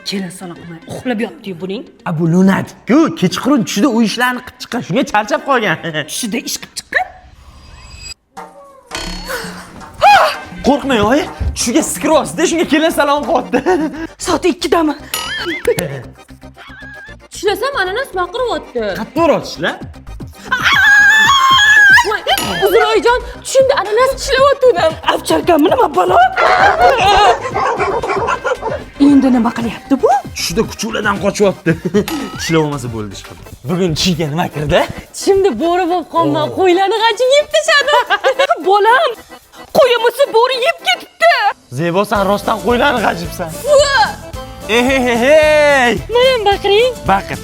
kelin salomay uxlab yotdi buning. Bu lunatik-ku, kechqurun tushida u ishlarni qilib chiqqan, shunga charchab qolgan. Tushida ish qilib chiqqan. Qo'rqmang, oyi. Tushiga skroz-da, shunga kelin salom qilyapti. Soat 2dami? Tushlasam ananas baqiryapti. Qattiq urishlar. Uzr oyijon, tushimda ananas tishlayotgandim. Avcharkanmi nima balo? Endi nima qilyapti bu? Tushida kuchuladan qochyapti. Tishlab olmasa bo'ldi ish qilib. Bugun tushiga nima kirdi? Tushimda bo'ri bo'lib qolma, qo'ylarni g'ajib yeb tashadi. Bolam, qo'yimizni bo'ri yeb ketibdi. Zebo, sen rostdan qo'ylarni g'ajibsan. Ehehey! Mana baqiring. Baqir.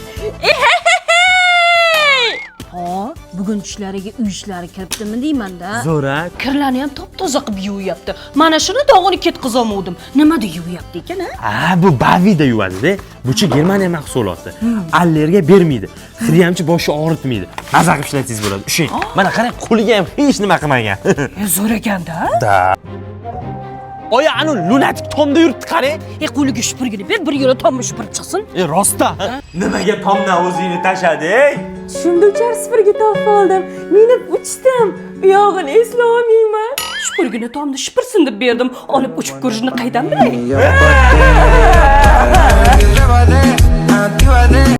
Ha, bugun tushlariga uy ishlari kiribdimi deyman-da. Zo'ra. Kirlarni ham top-toza qilib yuvyapti. Mana shuni dog'ini ketkazolmadim. Nimada yuvyapti ekan, ha? Bu Bavida yuvadi-da. Buchi Germaniya mahsuloti. Allergiya bermaydi. Xriyamchi boshi og'ritmaydi. Maza qilib ishlatingiz bo'ladi. Ushing. Mana qarang, qo'liga ham hech nima qilmagan. Zo'r ekan-da. Da. Oya, anu lunatik tomda yuribdi qarang. Qo'liga shupurgini ber, bir yo'la tomni shupurib chiqsin. Rostda. Nimaga tomdan o'zingni tashlading? Tushimda uchar sifirga topib oldim. Minib uchdim. Uyog'ini eslolmayman. Shupurgini tomni shupursin deb berdim. Olib uchib ko'rishni qaydan bilay?